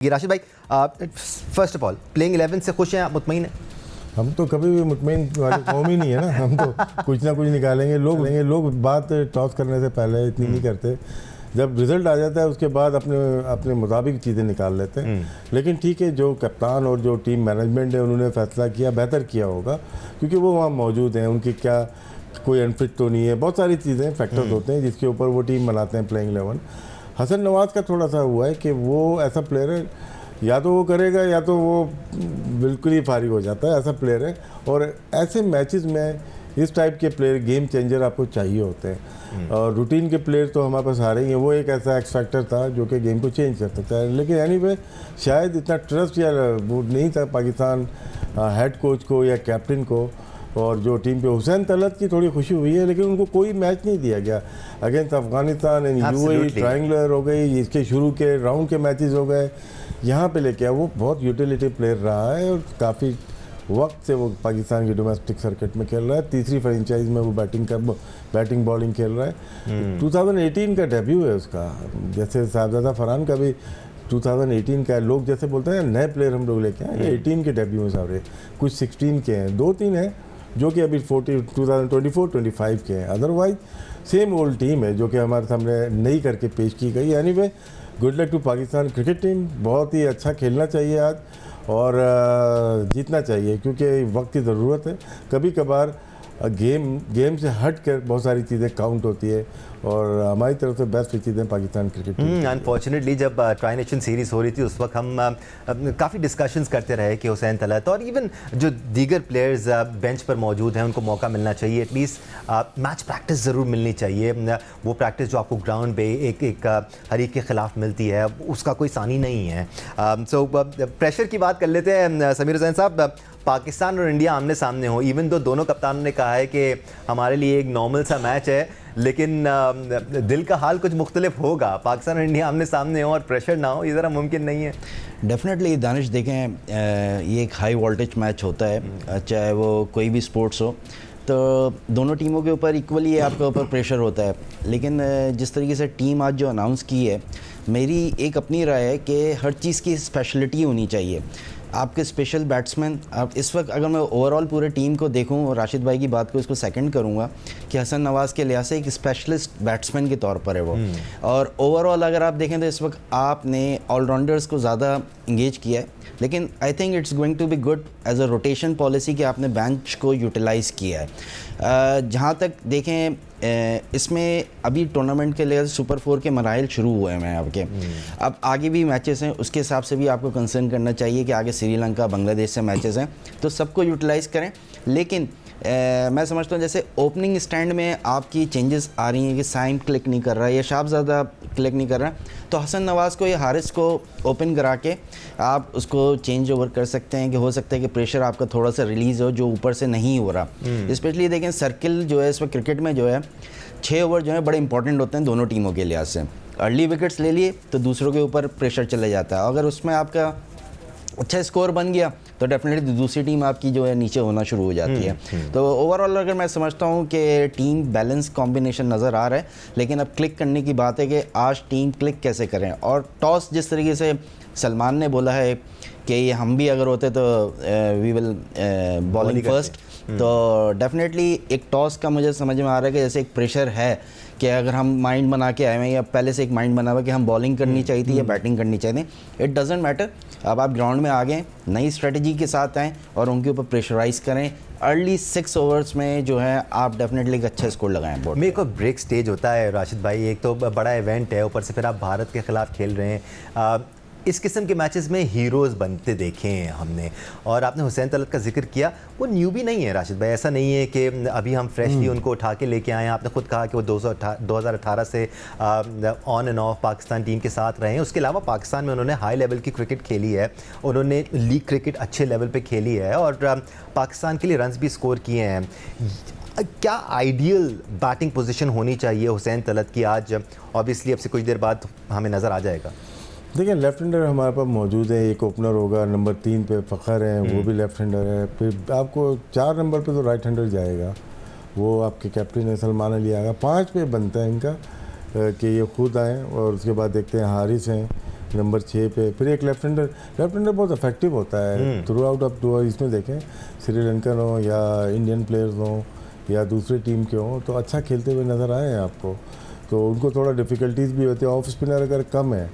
राशिद भाई, first of all playing 11 से खुश हैं आप, मुतमईन हैं? हम तो कभी भी मुतमईन वाली कौम ही नहीं है ना। हम तो कुछ ना कुछ निकालेंगे। लोग बात टॉस करने से पहले इतनी नहीं करते। जब रिजल्ट आ जाता है उसके बाद अपने मुताबिक चीज़ें निकाल लेते हैं। लेकिन ठीक है, जो कप्तान और जो टीम मैनेजमेंट है उन्होंने फैसला किया, बेहतर किया होगा, क्योंकि वो वहाँ मौजूद हैं। उनकी क्या कोई अनफिट तो नहीं है, बहुत सारी चीज़ें फैक्टर्स होते हैं जिसके ऊपर वो टीम बनाते हैं प्लेइंग 11। हसन नवाज़ का थोड़ा सा हुआ है कि वो ऐसा प्लेयर है, या तो वो करेगा या तो वो बिल्कुल ही फारिग हो जाता है, ऐसा प्लेयर है। और ऐसे मैचेस में इस टाइप के प्लेयर, गेम चेंजर आपको चाहिए होते हैं। और रूटीन के प्लेयर तो हमारे पास आ रहे हैं। वो एक ऐसा एक्स फैक्टर था जो कि गेम को चेंज कर सकता है। लेकिन एनीवे शायद इतना ट्रस्ट या वो नहीं था पाकिस्तान हेड कोच को या कैप्टन को। और जो टीम पे हुसैन तलत की थोड़ी खुशी हुई है, लेकिन उनको कोई मैच नहीं दिया गया। Against Afghanistan and UAE triangular हो गई, इसके शुरू के राउंड के मैचेस हो गए, यहाँ पे लेके आया। वो बहुत यूटिलिटी प्लेयर रहा है और काफ़ी वक्त से वो पाकिस्तान की डोमेस्टिक सर्किट में खेल रहा है। तीसरी फ्रेंचाइज में वो बैटिंग बॉलिंग खेल रहा है। 2018 का डेब्यू है उसका। जैसे साहबजादा फरहान का भी 2018 का है। लोग जैसे बोलते हैं नए प्लेयर हम लोग लेके आए, 18 के डेब्यू हैं सारे। कुछ 16 के हैं, 2-3 हैं जो कि अभी 2024-25 के हैं। अदरवाइज सेम ओल्ड टीम है जो कि हमारे सामने नई करके पेश की गई। Anyway good luck to Pakistan cricket team. बहुत ही अच्छा खेलना चाहिए आज और जीतना चाहिए, क्योंकि वक्त की ज़रूरत है। कभी कभार गेम से हट कर बहुत सारी चीज़ें काउंट होती है और हमारी तरफ से बेस्ट चीज़ें पाकिस्तान क्रिकेट टीम। अनफॉर्चुनेटली जब ट्राई नेशन सीरीज़ हो रही थी उस वक्त हम काफ़ी डिस्कशंस करते रहे कि हुसैन तलत और इवन जो दीगर प्लेयर्स बेंच पर मौजूद हैं उनको मौका मिलना चाहिए। एटलीस्ट मैच प्रैक्टिस ज़रूर मिलनी चाहिए। वो प्रैक्टिस जो आपको ग्राउंड पे एक हरीफ के ख़िलाफ़ मिलती है उसका कोई सानी नहीं है। सो प्रेशर की बात कर लेते हैं समीर हुसैन साहब। पाकिस्तान और इंडिया आमने सामने हो, इवन तो दोनों कप्तानों ने कहा है कि हमारे लिए एक नॉर्मल सा मैच है, लेकिन दिल का हाल कुछ मुख्तलिफ होगा। पाकिस्तान और इंडिया आमने सामने हो और प्रेशर ना हो, ये ज़रा मुमकिन नहीं है। डेफिनेटली दानिश, देखें ये एक हाई वोल्टेज मैच होता है, चाहे वो कोई भी स्पोर्ट्स हो, तो दोनों टीमों के ऊपर इक्वली आपके ऊपर प्रेशर होता है। लेकिन जिस तरीके से टीम आज जो अनाउंस की है, मेरी एक अपनी राय है कि हर चीज़ की स्पेशलिटी होनी चाहिए। आपके स्पेशल बैट्समैन, आप इस वक्त अगर मैं ओवरऑल पूरे टीम को देखूं और राशिद भाई की बात को इसको सेकंड करूंगा कि हसन नवाज़ के लिहाज से एक स्पेशलिस्ट बैट्समैन के तौर पर है वो। और ओवरऑल अगर आप देखें तो इस वक्त आपने ऑलराउंडर्स को ज़्यादा इंगेज किया है, लेकिन I think it's going to be good as a rotation policy कि आपने बेंच को यूटिलाइज़ किया है। जहाँ तक देखें इसमें अभी टूर्नामेंट के लिए सुपर 4 के मराइल शुरू हुए हैं आपके। अब आगे भी मैचेस हैं, उसके हिसाब से भी आपको कंसर्न करना चाहिए कि आगे श्रीलंका बांग्लादेश से मैचेस हैं, तो सबको यूटिलाइज़ करें। लेकिन मैं समझता हूँ जैसे ओपनिंग स्टैंड में आपकी चेंजेस आ रही हैं कि साइम क्लिक नहीं कर रहा है या शाहज़ादा क्लिक नहीं कर रहा, तो हसन नवाज़ को या हारिस को ओपन करा के आप उसको चेंज ओवर कर सकते हैं कि हो सकता है कि प्रेशर आपका थोड़ा सा रिलीज़ हो जो ऊपर से नहीं हो रहा। स्पेशली देखें सर्किल जो है इस वक्त क्रिकेट में जो है 6 ओवर जो है बड़े इंपॉर्टेंट होते हैं दोनों टीमों के लिहाज से। अर्ली विकेट्स ले लिए तो दूसरों के ऊपर प्रेशर चले जाता है। अगर उसमें आपका अच्छा स्कोर बन गया तो डेफिनेटली दूसरी टीम आपकी जो है नीचे होना शुरू हो जाती है। तो ओवरऑल अगर मैं समझता हूँ कि टीम बैलेंस कॉम्बिनेशन नज़र आ रहा है, लेकिन अब क्लिक करने की बात है कि आज टीम क्लिक कैसे करें। और टॉस जिस तरीके से सलमान ने बोला है कि ये हम भी अगर होते तो वी विल बॉलिंग फर्स्ट, तो डेफिनेटली एक टॉस का मुझे समझ में आ रहा है कि जैसे एक प्रेशर है कि अगर हम माइंड बना के आए हैं या पहले से एक माइंड बना हुआ कि हम बॉलिंग करनी चाहिए थी या बैटिंग करनी चाहिए, इट डजेंट मैटर। अब आप ग्राउंड में आ गए, नई स्ट्रेटजी के साथ आएँ और उनके ऊपर प्रेशराइज़ करें। अर्ली 6 ओवर्स में जो है आप डेफिनेटली एक अच्छा स्कोर लगाएं बोर्ड। मेरे को ब्रेक स्टेज होता है राशिद भाई, एक तो बड़ा इवेंट है, ऊपर से फिर आप भारत के ख़िलाफ़ खेल रहे हैं। इस किस्म के मैचेस में हीरोज़ बनते देखे हैं हमने, और आपने हुसैन तलत का जिक्र किया, वो न्यूबी नहीं है राशिद भाई। ऐसा नहीं है कि अभी हम फ्रेशली उनको उठा के लेके आए हैं। आपने खुद कहा कि वो 2018 से on end of Pakistan team के साथ रहे हैं। उसके अलावा पाकिस्तान में उन्होंने हाई लेवल की क्रिकेट खेली है, उन्होंने लीग क्रिकेट अच्छे लेवल पर खेली है और पाकिस्तान के लिए रन्स भी स्कोर किए हैं। क्या आइडियल बैटिंग पोजीशन होनी चाहिए हुसैन तलत की आज? ऑब्वियसली अब से कुछ देर बाद हमें नज़र आ जाएगा। देखिए लेफ्ट हैंडर हमारे पास मौजूद है, एक ओपनर होगा, नंबर 3 पे फ़खर है, वो भी लेफ्ट हैंडर है। फिर आपको 4 नंबर पे तो राइट हैंडर जाएगा, वो आपके कैप्टन है सलमान अली आएगा। 5 पे बनता है इनका कि ये खुद आएँ और उसके बाद देखते हैं हारिस हैं, नंबर 6 पे। फिर एक लेफ्ट हैंडर बहुत इफेक्टिव होता है थ्रू आउट ऑफ टूर। इसमें देखें श्रीलंकन हो या इंडियन प्लेयर्स हों या दूसरे टीम के हों तो अच्छा खेलते हुए नज़र आए हैं आपको। तो उनको थोड़ा डिफ़िकल्टीज भी होती है। ऑफ स्पिनर अगर कम है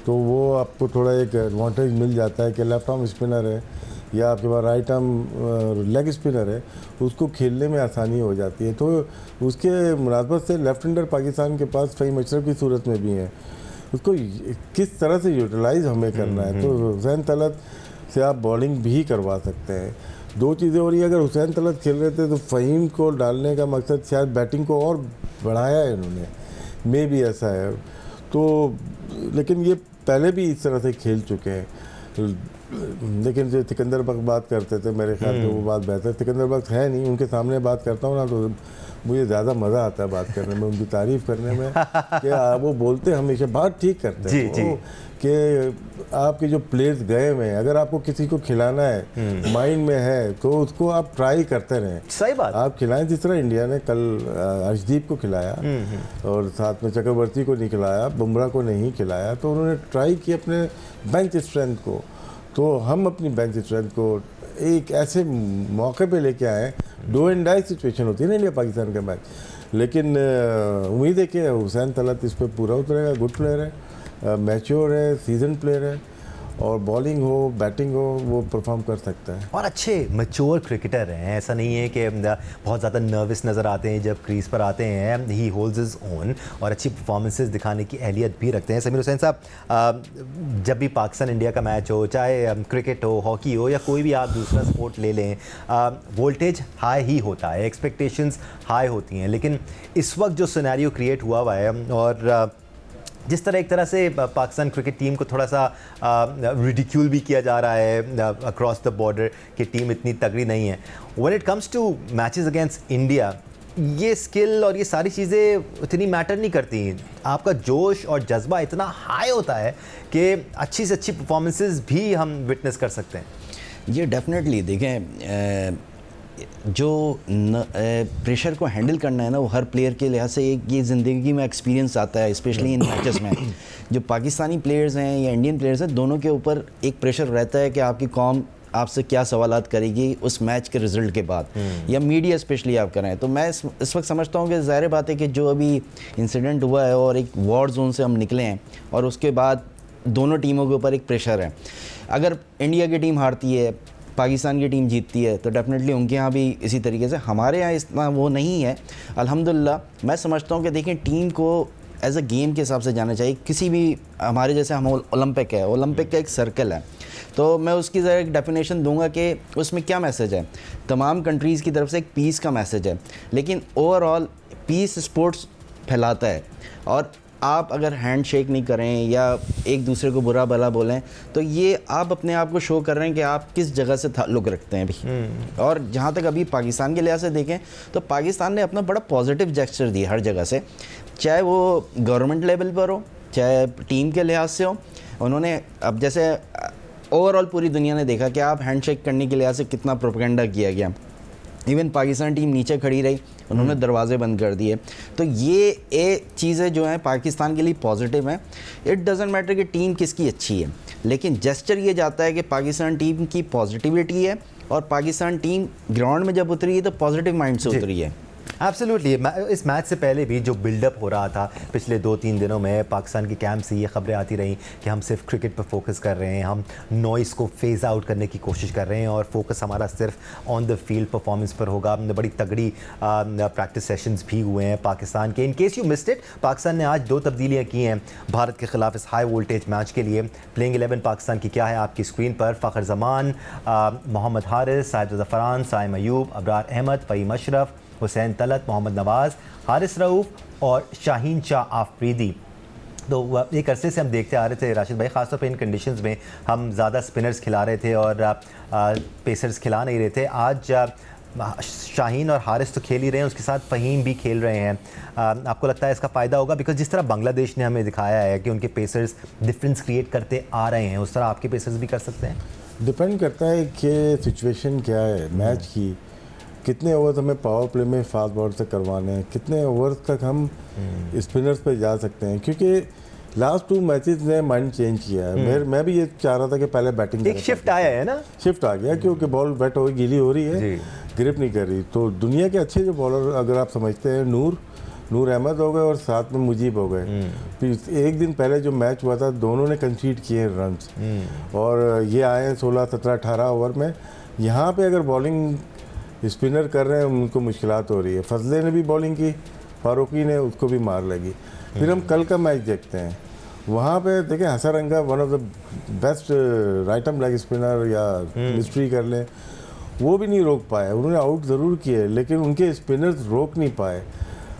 तो वो आपको थोड़ा एक एडवांटेज मिल जाता है कि लेफ्ट आर्म स्पिनर है या आपके पास राइट आर्म लेग स्पिनर है, उसको खेलने में आसानी हो जाती है। तो उसके मुनासबत से लेफ्ट हैंडर पाकिस्तान के पास फ़हीम अशरफ की सूरत में भी हैं, उसको किस तरह से यूटिलाइज हमें करना है। तो हुसैन तलत से आप बॉलिंग भी करवा सकते हैं। दो चीज़ें हो रही है, अगर हुसैन तलत खेल रहे थे तो फ़हीम को डालने का मकसद शायद बैटिंग को और बढ़ाया है इन्होंने, मे भी ऐसा है। तो लेकिन ये पहले भी इस तरह से खेल चुके हैं। लेकिन जो सिकंदर बख्श बात करते थे मेरे ख्याल में वो बात बेहतर, सिकंदर बख्श है नहीं, उनके सामने बात करता हूँ ना तो मुझे ज़्यादा मज़ा आता है बात करने में, उनकी तारीफ़ करने में कि वो बोलते हमेशा बात ठीक करते हैं कि आपके जो प्लेयर्स गए हुए हैं, अगर आपको किसी को खिलाना है माइंड में है तो उसको आप ट्राई करते रहें। सही बात। आप खिलाएं, जिस तरह इंडिया ने कल अर्शदीप को खिलाया और साथ में चक्रवर्ती को नहीं खिलाया, बुमराह को नहीं खिलाया, तो उन्होंने ट्राई की अपने बेंच स्ट्रेंथ को। तो हम अपनी बेंच स्ट्रेंथ को एक ऐसे मौके पे लेके आए, डू एंड डाई सिचुएशन होती है ना इंडिया पाकिस्तान का मैच, लेकिन उम्मीद है कि हुसैन तलत इस पर पूरा उतरेगा। गुड प्लेयर है, मैच्योर है, सीजन प्लेयर है और बॉलिंग हो बैटिंग हो वो परफॉर्म कर सकता है और अच्छे मैच्योर क्रिकेटर हैं। ऐसा नहीं है कि बहुत ज़्यादा नर्वस नज़र आते हैं जब क्रीज पर आते हैं। ही होल्ड्स हिज ओन और अच्छी परफॉर्मेंसेस दिखाने की अहलियत भी रखते हैं। समीर हुसैन साहब, जब भी पाकिस्तान इंडिया का मैच हो, चाहे क्रिकेट हो, हॉकी हो या कोई भी आप दूसरा स्पोर्ट ले लें, वोल्टेज हाई ही होता है, एक्सपेक्टेशंस हाई होती हैं। लेकिन इस वक्त जो सिनेरियो क्रिएट हुआ है और जिस तरह एक तरह से पाकिस्तान क्रिकेट टीम को थोड़ा सा रिडिक्यूल भी किया जा रहा है अक्रॉस द बॉर्डर कि टीम इतनी तगड़ी नहीं है, when it comes two matches against India ये स्किल और ये सारी चीज़ें उतनी मैटर नहीं करती। आपका जोश और जज्बा इतना हाई होता है कि अच्छी से अच्छी परफॉर्मेंसेस भी हम विटनेस कर सकते हैं। ये डेफिनेटली देखें, जो प्रेशर को हैंडल करना है ना, वो हर प्लेयर के लिहाज से एक ये ज़िंदगी में एक्सपीरियंस आता है, स्पेशली इन मैचेस में। जो पाकिस्तानी प्लेयर्स हैं या इंडियन प्लेयर्स हैं, दोनों के ऊपर एक प्रेशर रहता है कि आपकी कौम आपसे क्या सवालात करेगी उस मैच के रिज़ल्ट के बाद, या मीडिया स्पेशली आप करें। तो मैं इस वक्त समझता हूँ कि ज़ाहिर बात है कि जो अभी इंसिडेंट हुआ है और एक वॉर जोन से हम निकले हैं और उसके बाद दोनों टीमों के ऊपर एक प्रेशर है। अगर इंडिया की टीम हारती है, पाकिस्तान की टीम जीतती है, तो डेफिनेटली उनके यहाँ भी इसी तरीके से। हमारे यहाँ इतना वो नहीं है अल्हम्दुलिल्लाह। मैं समझता हूँ कि देखें, टीम को एज अ गेम के हिसाब से जाना चाहिए। किसी भी हमारे जैसे हम ओलंपिक है, ओलंपिक का एक सर्कल है, तो मैं उसकी ज़रा एक डेफिनेशन दूंगा कि उसमें क्या मैसेज है। तमाम कंट्रीज़ की तरफ से एक पीस का मैसेज है, लेकिन ओवरऑल पीस स्पोर्ट्स फैलाता है। और आप अगर हैंड शेक नहीं करें या एक दूसरे को बुरा भला बोलें तो ये आप अपने आप को शो कर रहे हैं कि आप किस जगह से ताल्लुक़ रखते हैं अभी। और जहाँ तक अभी पाकिस्तान के लिहाज से देखें तो पाकिस्तान ने अपना बड़ा पॉजिटिव जेस्चर दिया हर जगह से, चाहे वो गवर्नमेंट लेवल पर हो, चाहे टीम के लिहाज से हो। उन्होंने अब जैसे ओवरऑल पूरी दुनिया ने देखा कि आप हैंड शेक करने के लिहाज से कितना प्रोपेगेंडा किया गया। इवन पाकिस्तान टीम नीचे खड़ी रही, उन्होंने दरवाजे बंद कर दिए। तो ये चीज़ें जो हैं पाकिस्तान के लिए पॉजिटिव हैं। इट डजेंट मैटर कि टीम किसकी अच्छी है, लेकिन जेस्चर ये जाता है कि पाकिस्तान टीम की पॉजिटिविटी है और पाकिस्तान टीम ग्राउंड में जब उतरी है तो पॉजिटिव माइंड से उतरी है। एब्सोल्युटली। इस मैच से पहले भी जो बिल्डअप हो रहा था पिछले 2-3 दिनों में, पाकिस्तान के कैंप से ये खबरें आती रहीं कि हम सिर्फ क्रिकेट पर फोकस कर रहे हैं, हम नॉइस को फेज़ आउट करने की कोशिश कर रहे हैं और फोकस हमारा सिर्फ ऑन द फील्ड परफॉर्मेंस पर होगा। बड़ी तगड़ी प्रैक्टिस सेशंस भी हुए हैं पाकिस्तान के। In case you missed it, Pakistan ने आज 2 तब्दीलियाँ की हैं भारत के ख़िलाफ़ इस हाई वोल्टेज मैच के लिए। प्लेइंग 11 पाकिस्तान की क्या है आपकी स्क्रीन पर? फ़खर जमान, मोहम्मद हारिस, साहिद ज़फ़रान, साइम अयूब, अबरार अहमद, फ़हीम अशरफ, हुसैन तलत, मोहम्मद नवाज़, हारिस रऊफ़ और शाहीन शाह आफरीदी। तो एक अरसे से हम देखते आ रहे थे राशिद भाई, ख़ासतौर पे इन कंडीशंस में हम ज़्यादा स्पिनर्स खिला रहे थे और पेसर्स खिला नहीं रहे थे। आज शाहीन और हारिस तो खेल ही रहे हैं, उसके साथ फ़हीम भी खेल रहे हैं। आपको लगता है इसका फ़ायदा होगा? बिकॉज जिस तरह बांग्लादेश ने हमें दिखाया है कि उनके पेसर्स डिफरेंस क्रिएट करते आ रहे हैं, उस तरह आपके पेसर्स भी कर सकते हैं? डिपेंड करता है कि सिचुएशन क्या है मैच की, कितने ओवर्स हमें पावर प्ले में फास्ट बॉल से करवाने हैं, कितने ओवर्स तक हम स्पिनर्स पे जा सकते हैं। क्योंकि लास्ट 2 मैचेस ने माइंड चेंज किया है। मैं भी ये चाह रहा था कि पहले बैटिंग एक शिफ्ट आया है ना, शिफ्ट आ गया क्योंकि बॉल वेट हो गीली हो रही है, ग्रिप नहीं कर रही। तो दुनिया के अच्छे जो बॉलर अगर आप समझते हैं, नूर अहमद हो गए और साथ में मुजीब हो गए। फिर एक दिन पहले जो मैच हुआ था दोनों ने कंसीड किए रन्स, और ये आए हैं 16, 17, 18 ओवर में। यहाँ पे अगर बॉलिंग स्पिनर कर रहे हैं उनको मुश्किलात हो रही है। फजले ने भी बॉलिंग की, फारूकी ने, उसको भी मार लगी। फिर हम कल का मैच देखते हैं, वहाँ पे देखें Hasaranga one of the best right arm leg spinner या मिस्ट्री कर लें, वो भी नहीं रोक पाए। उन्होंने आउट ज़रूर किए लेकिन उनके स्पिनर्स रोक नहीं पाए।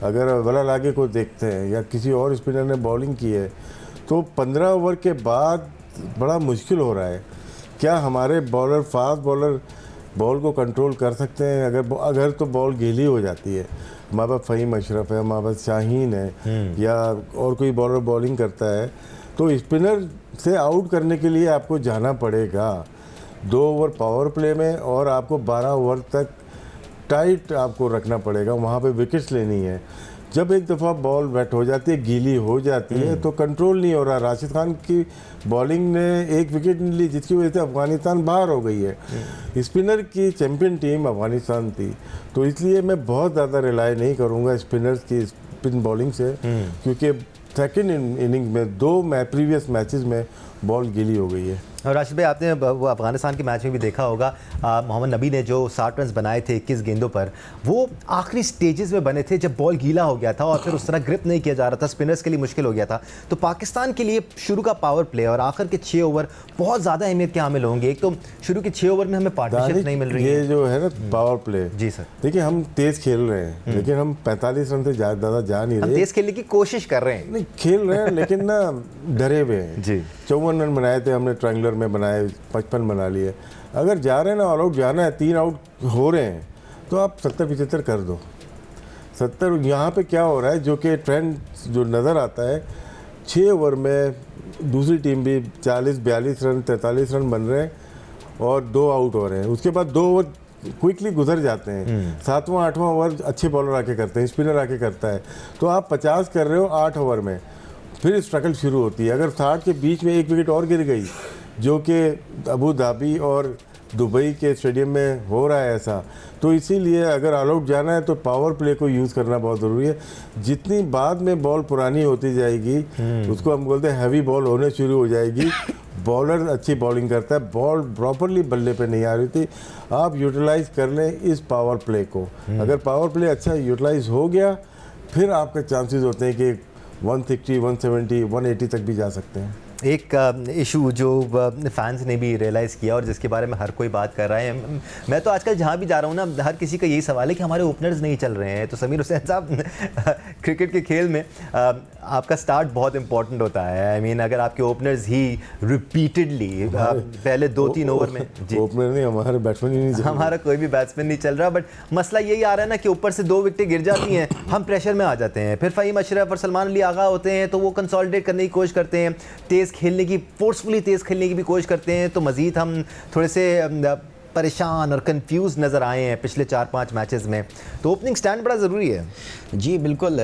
अगर वला लागे को देखते हैं या किसी और स्पिनर ने बॉलिंग की है तो 15 ओवर के बाद बड़ा मुश्किल हो रहा है। क्या हमारे बॉलर, फास्ट बॉलर बॉल को कंट्रोल कर सकते हैं? अगर तो बॉल गीली हो जाती है, हमारे पास फ़हीम अशरफ है, हमारे पास शाहीन है या और कोई बॉलर बॉलिंग करता है, तो स्पिनर से आउट करने के लिए आपको जाना पड़ेगा 2 ओवर पावर प्ले में, और आपको 12 ओवर तक टाइट आपको रखना पड़ेगा, वहाँ पे विकेट्स लेनी है। जब एक दफ़ा बॉल वेट हो जाती है, गीली हो जाती है, तो कंट्रोल नहीं हो रहा। राशिद खान की बॉलिंग ने 1 विकेट नहीं ली जिसकी वजह से अफगानिस्तान बाहर हो गई है। स्पिनर की चैंपियन टीम अफगानिस्तान थी, तो इसलिए मैं बहुत ज़्यादा रिलाई नहीं करूँगा स्पिनर्स की स्पिन बॉलिंग से, क्योंकि सेकेंड इनिंग में 2 प्रीवियस मैचेस में बॉल गीली हो गई है। और राशिद भाई, आपने वो अफगानिस्तान के मैच में भी देखा होगा, मोहम्मद नबी ने जो 60 रन बनाए थे 21 गेंदों पर, वो आखिरी स्टेजेस में बने थे जब बॉल गीला हो गया था और फिर उस तरह ग्रिप नहीं किया जा रहा था, स्पिनर्स के लिए मुश्किल हो गया था। तो पाकिस्तान के लिए शुरू का पावर प्ले और आखिर के 6 ओवर बहुत ज़्यादा अहमियत के हामिल होंगे। एक तो शुरू के 6 ओवर में हमें पार्टनरशिप नहीं मिल रही है। ये जो है ना पावर प्ले, जी सर, देखिए हम तेज़ खेल रहे हैं लेकिन हम 45 रन से ज़्यादा जा नहीं रहे। हम तेज़ खेलने की कोशिश कर रहे हैं, नहीं खेल रहे हैं लेकिन ना डरे हुए हैं जी। 54 रन बनाए थे हमने, ट्रायंगुलर में बनाए, 55 बना लिए। अगर जा रहे हैं ना ऑल आउट जाना है, 3 आउट हो रहे हैं, तो आप 70-75 कर दो। 70 यहाँ पे क्या हो रहा है, जो कि ट्रेंड जो नज़र आता है, 6 ओवर में दूसरी टीम भी 40-42 रन 43 रन बन रहे हैं और 2 आउट हो रहे हैं। उसके बाद 2 ओवर क्विकली गुजर जाते हैं। 7वां 8वां ओवर अच्छे बॉलर आके करते हैं, स्पिनर आके करता है, तो आप 50 कर रहे हो 8 ओवर में, फिर स्ट्रगल शुरू होती है। अगर 60 के बीच में 1 विकेट और गिर गई, जो कि अबू धाबी और दुबई के स्टेडियम में हो रहा है ऐसा, तो इसीलिए अगर ऑल आउट जाना है तो पावर प्ले को यूज़ करना बहुत ज़रूरी है। जितनी बाद में बॉल पुरानी होती जाएगी, उसको हम बोलते हैं हैवी बॉल होने शुरू हो जाएगी। बॉलर अच्छी बॉलिंग करता है, बॉल प्रॉपरली बल्ले पे नहीं आ रही थी, आप यूटिलाइज़ कर लें इस पावर प्ले को। अगर पावर प्ले अच्छा यूटिलाइज़ हो गया, फिर आपके चांसेस होते हैं कि 160, 170, 180 तक भी जा सकते हैं। एक इशू जो फैंस ने भी रियलाइज़ किया और जिसके बारे में हर कोई बात कर रहा है, मैं तो आजकल जहाँ भी जा रहा हूँ ना, हर किसी का यही सवाल है कि हमारे ओपनर्स नहीं चल रहे हैं। तो समीर हुसैन साहब, क्रिकेट के खेल में आपका स्टार्ट बहुत इंपॉर्टेंट होता है। आई मीन अगर आपके ओपनर्स ही रिपीटेडली पहले 2-3 ओवर में, जी ओपनर नहीं, हमारे बैट्समैन ही नहीं चल रहा, हमारा कोई भी बैट्समैन नहीं चल रहा, बट मसला यही आ रहा है ना कि ऊपर से 2 विकेटें गिर जाती हैं, हम प्रेशर में आ जाते हैं। फिर फ़हीम अशरफ और सलमान अली आगा होते हैं तो वो कंसोलिडेट करने की कोशिश करते हैं, तेज़ खेलने की, फोर्सफुली तेज़ खेलने की भी कोशिश करते हैं, तो मज़ीद हम थोड़े से परेशान और कंफ्यूज नज़र आए हैं पिछले 4-5 मैचेस में। तो ओपनिंग स्टैंड बड़ा ज़रूरी है। जी बिल्कुल,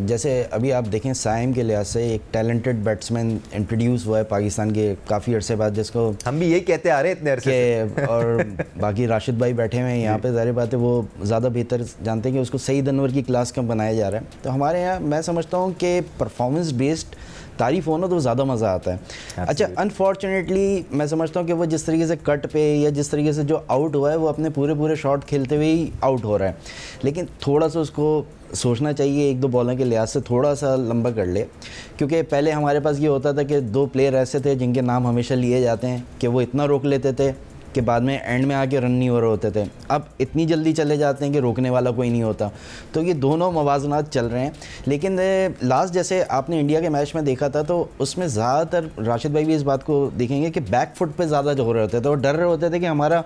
जैसे अभी आप देखें साइम के लिहाज से एक टैलेंटेड बैट्समैन इंट्रोड्यूस हुआ है पाकिस्तान के काफ़ी अरसे बाद, जिसको हम भी यही कहते आ रहे हैं इतने अरसे से। और बाकी राशिद भाई बैठे हुए हैं यहाँ पे, ज़ाहिर बात है वो ज़्यादा बेहतर जानते हैं कि उसको सईद अनवर की क्लास का बनाया जा रहा है। तो हमारे यहाँ मैं समझता हूँ कि परफॉर्मेंस बेस्ड तारीफ हो ना तो ज़्यादा मज़ा आता है। अच्छा, अनफॉर्चुनेटली मैं समझता हूँ कि वो जिस तरीके से कट पे या जिस तरीके से जो आउट हुआ है, वो अपने पूरे शॉट खेलते हुए ही आउट हो रहा है। लेकिन थोड़ा सा उसको सोचना चाहिए, 1-2 बॉलों के लिहाज से थोड़ा सा लंबा कर ले, क्योंकि पहले हमारे पास ये होता था कि 2 प्लेयर ऐसे थे जिनके नाम हमेशा लिए जाते हैं कि वो इतना रोक लेते थे कि बाद में एंड में आके रन नहीं हो रहे होते थे। अब इतनी जल्दी चले जाते हैं कि रोकने वाला कोई नहीं होता। तो ये दोनों मवाज़नात चल रहे हैं। लेकिन लास्ट जैसे आपने इंडिया के मैच में देखा था, तो उसमें ज़्यादातर राशिद भाई भी इस बात को देखेंगे कि बैक फुट पे ज़्यादा जो हो रहे होते थे और डर रहे होते थे कि हमारा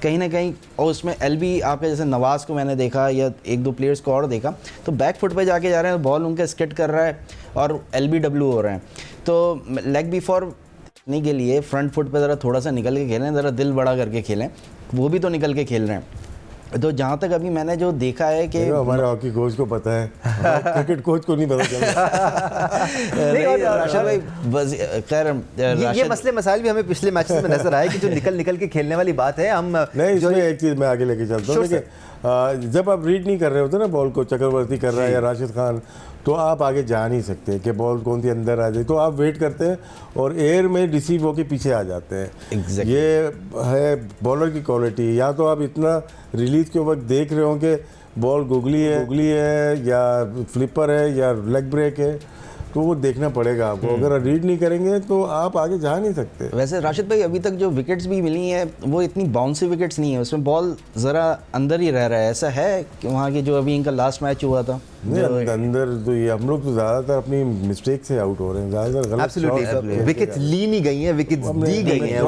कहीं ना कहीं, और उसमें एलबी आपके जैसे नवाज़ को मैंने देखा या 1-2 प्लेयर्स को और देखा, तो बैक फुट पे जाके जा रहे हैं, बॉल उनके स्किट कर रहा है और LBW हो रहे हैं। तो लेग बिफोर नहीं के लिए फ्रंट फुट पे ज़रा थोड़ा सा निकल के खेलें, ज़रा दिल बड़ा करके खेलें, वो भी तो निकल के खेल रहे हैं। तो जहाँ तक अभी मैंने जो देखा है कि हमारे हॉकी कोच को पता है, क्रिकेट कोच को नहीं पता चला। नहीं, राशिद भाई बस खैर ये मसले मसाइल भी हमें पिछले मैचेस में नजर आए कि जो निकल के खेलने वाली बात है हम नहीं, इसमें एक चीज़ मैं आगे लेके चलता हूँ। देखिए जब आप रीड नहीं कर रहे होते ना बॉल को, चक्रवर्ती कर रहा है या राशिद खान, तो आप आगे जा नहीं सकते कि बॉल कौन सी अंदर आ जाए, तो आप वेट करते हैं और एयर में रिसीव होके पीछे आ जाते हैं। Exactly. ये है बॉलर की क्वालिटी। या तो आप इतना रिलीज के वक्त देख रहे हो कि बॉल गुगली है या फ्लिपर है या लेग ब्रेक है, तो वो देखना पड़ेगा आपको। अगर रीड नहीं करेंगे तो आप आगे जा नहीं सकते। वैसे राशिद भाई अभी तक जो विकेट्स भी मिली हैं वो इतनी बाउंसी विकेट्स नहीं है, उसमें बॉल ज़रा अंदर ही रह रहा है। ऐसा है कि वहाँ की जो अभी इनका लास्ट मैच हुआ था नहीं, अंदर तो ये हम लोग तो ज़्यादातर अपनी मिस्टेक से आउट हो रहे हैं, ज़्यादातर गलत विकेट्स ली नहीं गई हैं, विकेट्स दी गई हैं,